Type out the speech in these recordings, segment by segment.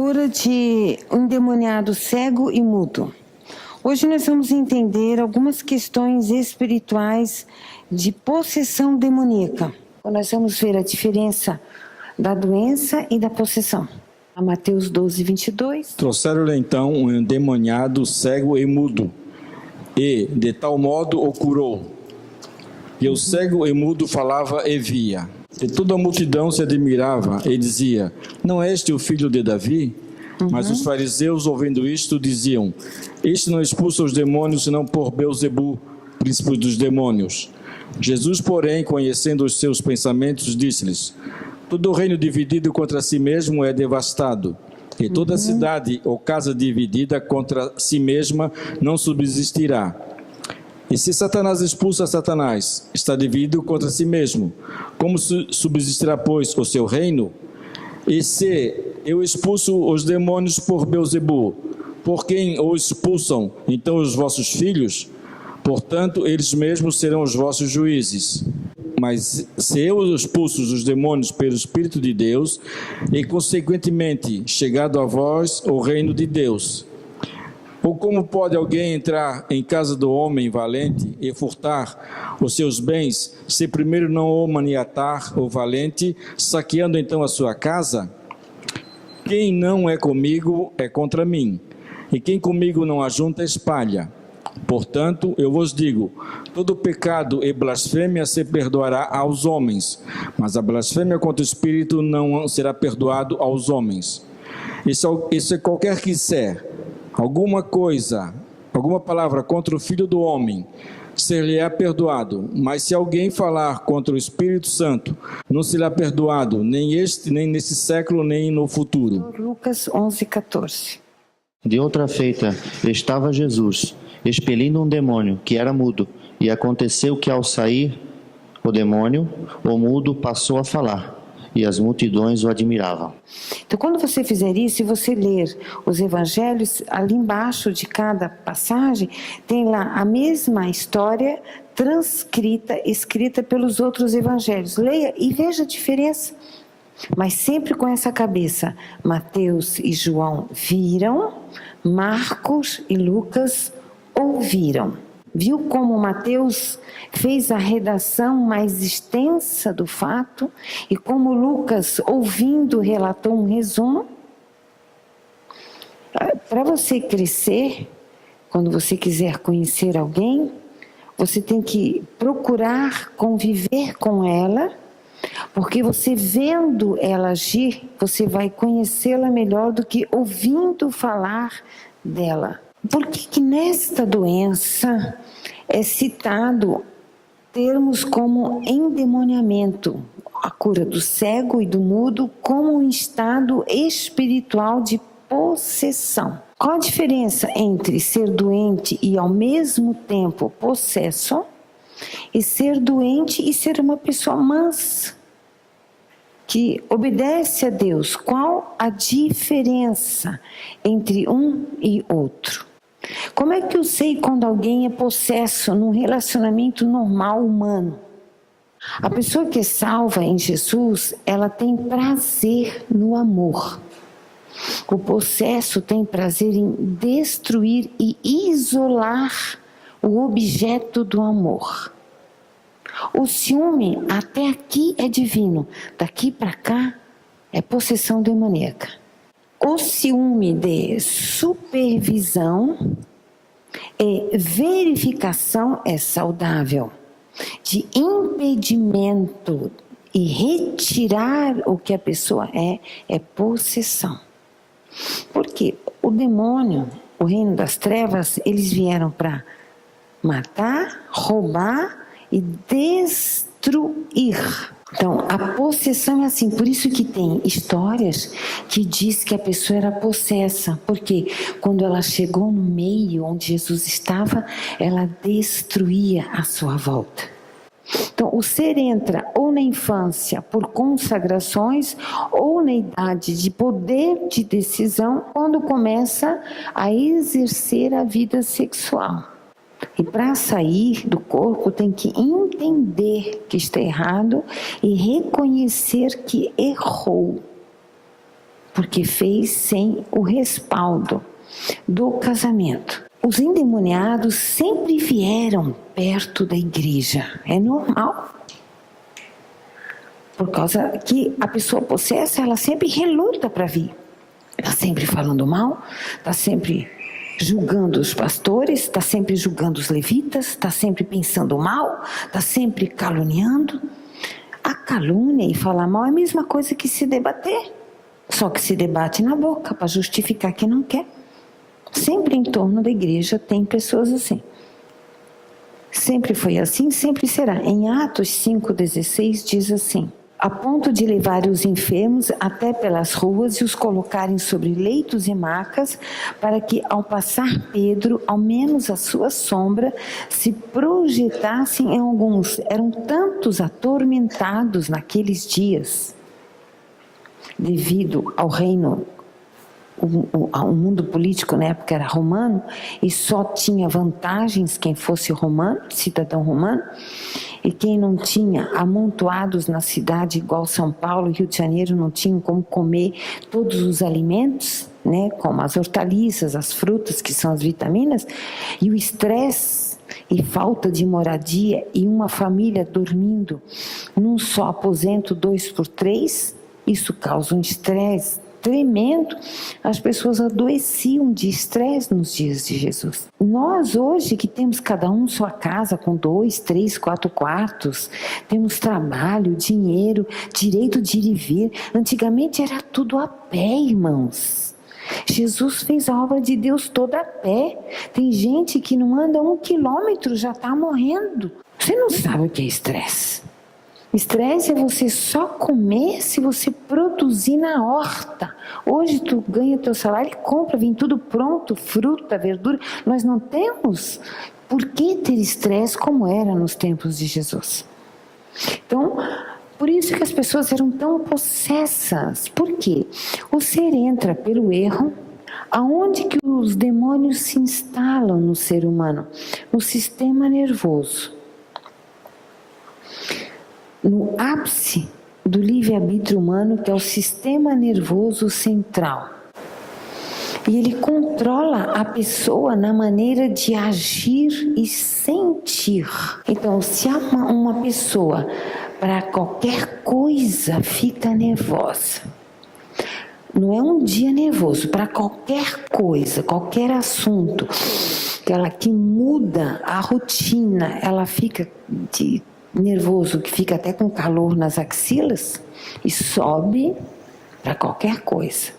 cura de um endemoniado cego e mudo. Hoje nós vamos entender algumas questões espirituais de possessão demoníaca. Nós vamos ver a diferença da doença e da possessão. A Mateus 12, 22. Trouxeram-lhe então um endemoniado cego e mudo, e de tal modo o curou. E o cego e mudo falava e via. E toda a multidão se admirava e dizia: não é este o filho de Davi? Mas os fariseus, ouvindo isto, diziam: este não expulsa os demônios, senão por Beelzebu, príncipe dos demônios. Jesus, porém, conhecendo os seus pensamentos, disse-lhes: todo reino dividido contra si mesmo é devastado, e toda cidade ou casa dividida contra si mesma não subsistirá. E se Satanás expulsa Satanás, está dividido contra si mesmo. Como subsistirá, pois, o seu reino? E se eu expulso os demônios por Beelzebu, por quem o expulsam, então os vossos filhos? Portanto, eles mesmos serão os vossos juízes. Mas se eu expulso os demônios pelo Espírito de Deus, e consequentemente chegado a vós o reino de Deus. Ou como pode alguém entrar em casa do homem valente e furtar os seus bens, se primeiro não o maniatar o valente, saqueando então a sua casa? Quem não é comigo é contra mim, e quem comigo não ajunta espalha. Portanto, eu vos digo, todo pecado e blasfêmia se perdoará aos homens, mas a blasfêmia contra o Espírito não será perdoado aos homens. E se qualquer quiser alguma palavra contra o Filho do Homem, ser-lhe-á perdoado. Mas se alguém falar contra o Espírito Santo, não será perdoado, nem nesse século, nem no futuro. Lucas 11, 14. De outra feita, estava Jesus, expelindo um demônio, que era mudo, e aconteceu que ao sair o demônio, o mudo passou a falar, e as multidões o admiravam. Então, quando você fizer isso, e você ler os evangelhos, ali embaixo de cada passagem, tem lá a mesma história transcrita, escrita pelos outros evangelhos. Leia e veja a diferença. Mas sempre com essa cabeça. Mateus e João viram, Marcos e Lucas ouviram. Viu como Mateus fez a redação mais extensa do fato e como Lucas, ouvindo, relatou um resumo? Para você crescer, quando você quiser conhecer alguém, você tem que procurar conviver com ela, porque você vendo ela agir, você vai conhecê-la melhor do que ouvindo falar dela. Por que nesta doença é citado termos como endemoniamento, a cura do cego e do mudo, como um estado espiritual de possessão? Qual a diferença entre ser doente e ao mesmo tempo possesso e ser doente e ser uma pessoa mansa, que obedece a Deus? Qual a diferença entre um e outro? Como é que eu sei quando alguém é possesso num relacionamento normal humano? A pessoa que é salva em Jesus, ela tem prazer no amor. O possesso tem prazer em destruir e isolar o objeto do amor. O ciúme até aqui é divino, daqui para cá é possessão demoníaca. O ciúme de supervisão e verificação é saudável. De impedimento e retirar o que a pessoa é possessão. Porque o demônio, o reino das trevas, eles vieram para matar, roubar e destruir. Então, a possessão é assim, por isso que tem histórias que diz que a pessoa era possessa, porque quando ela chegou no meio onde Jesus estava, ela destruía a sua volta. Então, o ser entra ou na infância por consagrações, ou na idade de poder de decisão, quando começa a exercer a vida sexual. E para sair do corpo tem que entender que está errado e reconhecer que errou. porque fez sem o respaldo do casamento. Os endemoniados sempre vieram perto da igreja, é normal. Por causa que a pessoa possessa, ela sempre reluta para vir. Está sempre falando mal, está sempre julgando os pastores, está sempre julgando os levitas, está sempre pensando mal, está sempre caluniando. A calúnia e falar mal é a mesma coisa que se debater, só que se debate na boca para justificar que não quer. Sempre em torno da igreja tem pessoas assim. Sempre foi assim, sempre será. Em Atos 5,16 diz assim: a ponto de levar os enfermos até pelas ruas e os colocarem sobre leitos e macas, para que ao passar Pedro, ao menos a sua sombra, se projetassem em alguns. Eram tantos atormentados naqueles dias, devido ao reino, o mundo político na época era romano, e só tinha vantagens quem fosse romano, cidadão romano, e quem não tinha, amontoados na cidade, igual São Paulo e Rio de Janeiro, não tinham como comer todos os alimentos, né, como as hortaliças, as frutas, que são as vitaminas, e o estresse e falta de moradia, e uma família dormindo num só aposento 2x3, isso causa um estresse tremendo. As pessoas adoeciam de estresse nos dias de Jesus. Nós hoje que temos cada um sua casa com 2, 3, 4 quartos, temos trabalho, dinheiro, direito de ir e vir. Antigamente era tudo a pé, irmãos. Jesus fez a obra de Deus toda a pé. Tem gente que não anda 1 quilômetro, já está morrendo. Você não sabe o que é estresse. Estresse é você só comer se você produzir na horta. Hoje tu ganha teu salário e compra, vem tudo pronto, fruta, verdura. Nós não temos por que ter estresse como era nos tempos de Jesus. Então, por isso que as pessoas eram tão possessas. Por quê? O ser entra pelo erro. Aonde que os demônios se instalam no ser humano? No sistema nervoso. No ápice do livre-arbítrio humano, que é o sistema nervoso central. E ele controla a pessoa na maneira de agir e sentir. Então, se há uma pessoa, para qualquer coisa, fica nervosa. Não é um dia nervoso, para qualquer coisa, qualquer assunto, que muda a rotina, ela fica nervoso, que fica até com calor nas axilas e sobe para qualquer coisa.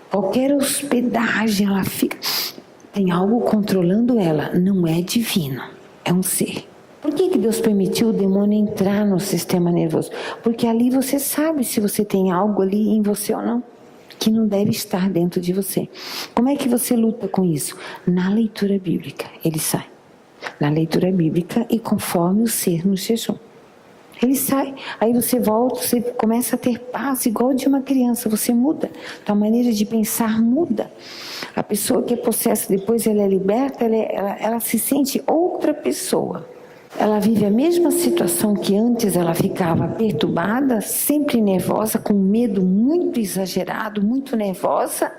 Qualquer hospedagem, ela fica... Tem algo controlando ela, não é divino, é um ser. Por que Deus permitiu o demônio entrar no sistema nervoso? Porque ali você sabe se você tem algo ali em você ou não, que não deve estar dentro de você. Como é que você luta com isso? Na leitura bíblica, ele sai. Na leitura bíblica e conforme o ser no jejum. Ele sai, aí você volta, você começa a ter paz igual de uma criança, você muda, tua maneira de pensar muda. A pessoa que é possessa, depois ela é liberta, ela se sente outra pessoa. Ela vive a mesma situação que antes ela ficava perturbada, sempre nervosa, com medo muito exagerado, muito nervosa,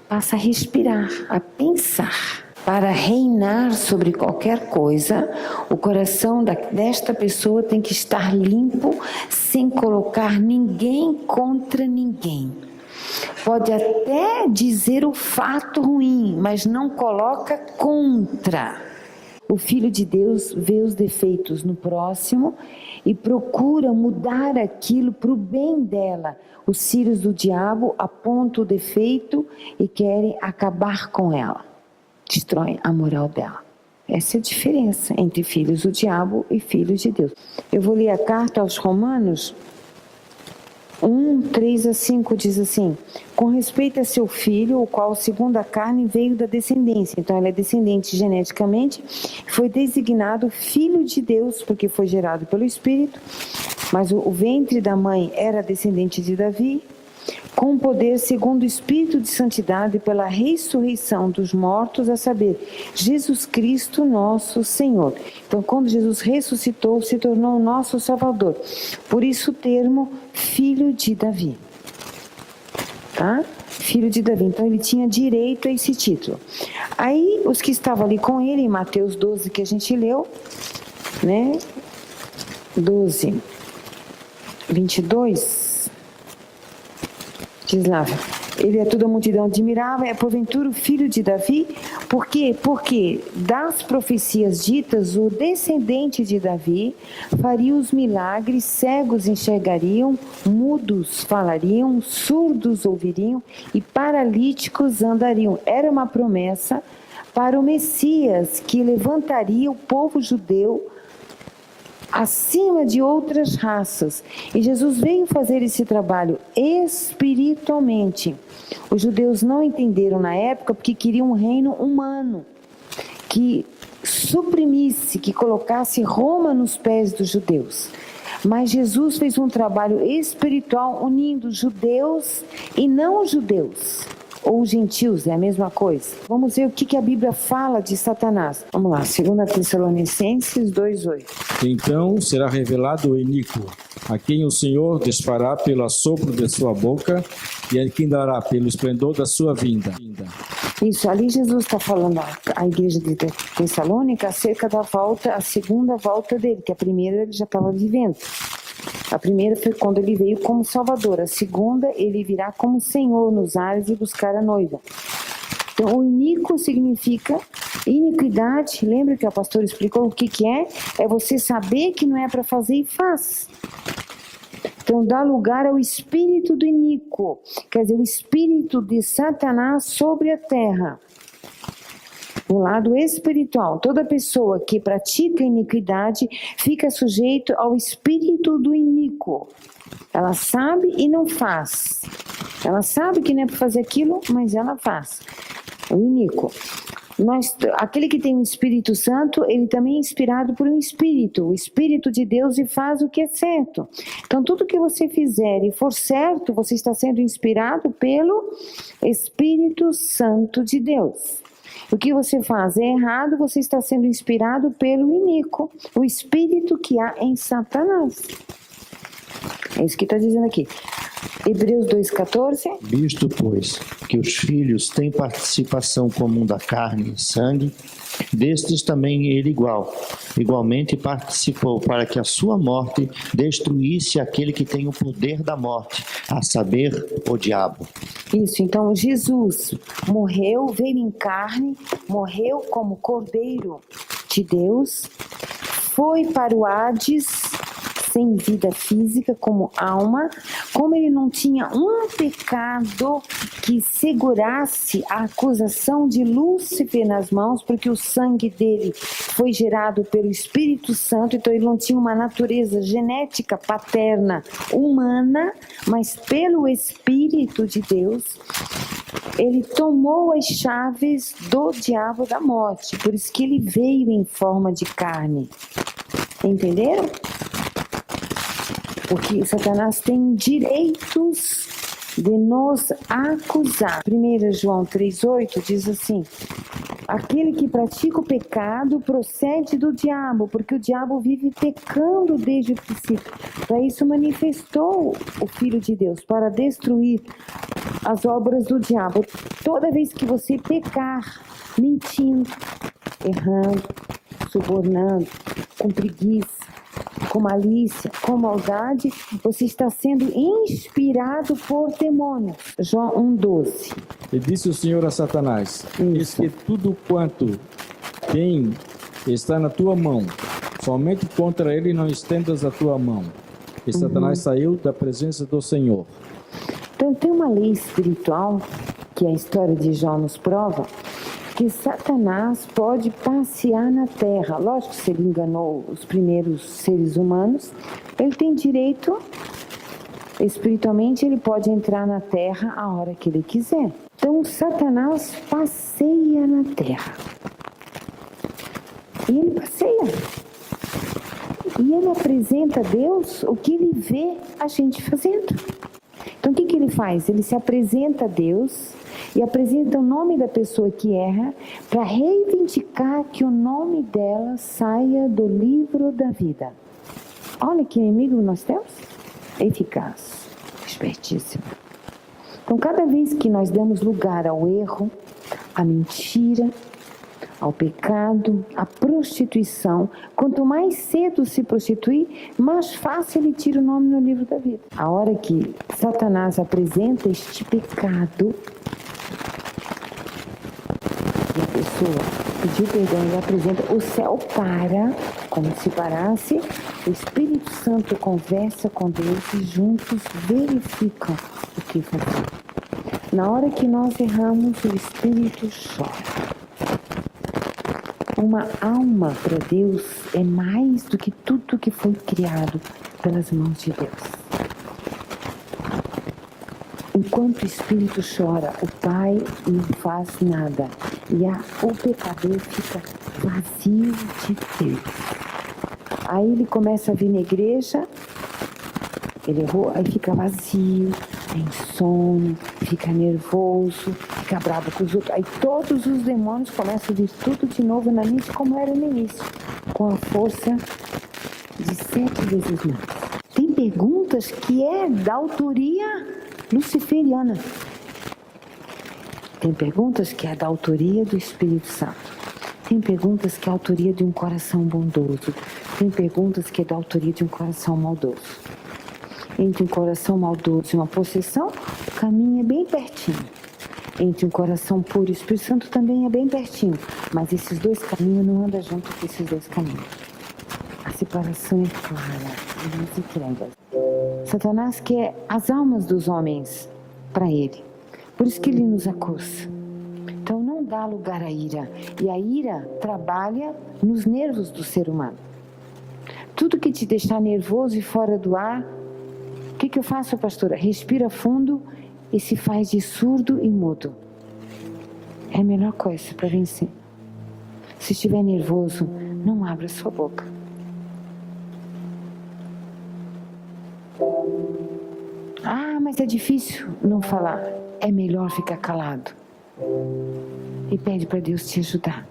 passa a respirar, a pensar. Para reinar sobre qualquer coisa, o coração desta pessoa tem que estar limpo, sem colocar ninguém contra ninguém. Pode até dizer o fato ruim, mas não coloca contra. O Filho de Deus vê os defeitos no próximo e procura mudar aquilo para o bem dela. Os filhos do diabo apontam o defeito e querem acabar com ela. Destroem a moral dela. Essa é a diferença entre filhos do diabo e filhos de Deus. Eu vou ler a carta aos Romanos 1, 3-5 diz assim: com respeito a seu filho, o qual segundo a carne veio da descendência. Então ele é descendente geneticamente, foi designado filho de Deus porque foi gerado pelo Espírito, mas o ventre da mãe era descendente de Davi, com poder segundo o Espírito de Santidade pela ressurreição dos mortos, a saber, Jesus Cristo nosso Senhor. Então, quando Jesus ressuscitou, se tornou o nosso Salvador. Por isso o termo Filho de Davi. tá? Filho de Davi. Então ele tinha direito a esse título. Aí os que estavam ali com ele, em Mateus 12 que a gente leu, né? 12, 22, diz lá, ele a toda a multidão admirava, é porventura o filho de Davi? Por quê? Porque das profecias ditas, o descendente de Davi faria os milagres, cegos enxergariam, mudos falariam, surdos ouviriam e paralíticos andariam. Era uma promessa para o Messias que levantaria o povo judeu acima de outras raças. E Jesus veio fazer esse trabalho espiritualmente. Os judeus não entenderam na época porque queriam um reino humano que suprimisse, que colocasse Roma nos pés dos judeus. Mas Jesus fez um trabalho espiritual unindo judeus e não judeus. Ou gentios, é a mesma coisa. Vamos ver o que a Bíblia fala de Satanás. Vamos lá, 2 Tessalonicenses 2:8. Então será revelado o iníquo, a quem o Senhor desfará pelo assopro de sua boca e a quem dará pelo esplendor da sua vinda. Isso, ali Jesus está falando à igreja de Tessalônica acerca da volta, a segunda volta dele, que a primeira ele já estava vivendo. A primeira foi quando ele veio como Salvador. A segunda, ele virá como Senhor nos ares e buscar a noiva. Então, o iníquo significa iniquidade. Lembra que o pastor explicou o que é? É você saber que não é para fazer e faz. Então, dá lugar ao espírito do iníquo. Quer dizer, o espírito de Satanás sobre a terra. No lado espiritual, toda pessoa que pratica iniquidade fica sujeito ao espírito do iníquo. Ela sabe e não faz. Ela sabe que não é para fazer aquilo, mas ela faz. O iníquo. Aquele que tem o Espírito Santo, ele também é inspirado por um Espírito, o Espírito de Deus, e faz o que é certo. Então, tudo que você fizer e for certo, você está sendo inspirado pelo Espírito Santo de Deus. O que você faz é errado, você está sendo inspirado pelo iníquo, o espírito que há em Satanás. É isso que está dizendo aqui. Hebreus 2,14. Visto, pois, que os filhos têm participação comum da carne e sangue, destes também ele igualmente participou, para que a sua morte destruísse aquele que tem o poder da morte, a saber, o diabo. Isso, então Jesus morreu, veio em carne, morreu como Cordeiro de Deus, foi para o Hades, sem vida física, como alma. Como ele não tinha um pecado que segurasse a acusação de Lúcifer nas mãos, porque o sangue dele foi gerado pelo Espírito Santo, então ele não tinha uma natureza genética paterna humana, mas pelo Espírito de Deus, ele tomou as chaves do diabo da morte, por isso que ele veio em forma de carne. Entenderam? Porque Satanás tem direitos de nos acusar. 1 João 3,8 diz assim: aquele que pratica o pecado procede do diabo, porque o diabo vive pecando desde o princípio. Para isso manifestou o Filho de Deus, para destruir as obras do diabo. Toda vez que você pecar, mentindo, errando, subornando, com preguiça, com malícia, com maldade, você está sendo inspirado por demônios. João 1,12. E disse o Senhor a Satanás: eis que tudo quanto tem está na tua mão, somente contra ele não estendas a tua mão. E Satanás saiu da presença do Senhor. Então tem uma lei espiritual que a história de Jó nos prova, que Satanás pode passear na terra. Lógico, se ele enganou os primeiros seres humanos, ele tem direito, espiritualmente, ele pode entrar na terra a hora que ele quiser. Então, Satanás passeia na terra. E ele passeia. E ele apresenta a Deus o que ele vê a gente fazendo. Então, o que ele faz? Ele se apresenta a Deus e apresenta o nome da pessoa que erra para reivindicar que o nome dela saia do livro da vida. Olha que inimigo nós temos. Eficaz, espertíssimo. Então, cada vez que nós damos lugar ao erro, à mentira, ao pecado, à prostituição, quanto mais cedo se prostituir, mais fácil ele tira o nome no livro da vida. A hora que Satanás apresenta este pecado, e a pessoa pediu perdão e apresenta, o céu para, como se parasse, o Espírito Santo conversa com Deus e juntos verificam o que fazer. Na hora que nós erramos, o Espírito chora. Uma alma para Deus é mais do que tudo que foi criado pelas mãos de Deus. Enquanto o Espírito chora, o Pai não faz nada. E o pecador fica vazio de Deus. Aí ele começa a vir na igreja, ele errou, aí fica vazio, tem sono, fica nervoso, fica bravo com os outros. Aí todos os demônios começam a vir tudo de novo na mente como era no início, com a força de 7 vezes mais. Tem perguntas que é da autoria luciferiana. Tem perguntas que é da autoria do Espírito Santo. Tem perguntas que é a autoria de um coração bondoso. Tem perguntas que é da autoria de um coração maldoso. Entre um coração maldoso e uma possessão, o caminho é bem pertinho. Entre um coração puro e o Espírito Santo também é bem pertinho. Mas esses dois caminhos não andam junto com esses dois caminhos. A separação é clara, luz e trevas. Satanás quer as almas dos homens para ele. Por isso que ele nos acusa. Então não dá lugar à ira. E a ira trabalha nos nervos do ser humano. Tudo que te deixar nervoso e fora do ar, o que eu faço, pastora? Respira fundo e se faz de surdo e mudo. É a melhor coisa para vencer. Se estiver nervoso, não abra sua boca. Ah, mas é difícil não falar. É melhor ficar calado. E pede para Deus te ajudar.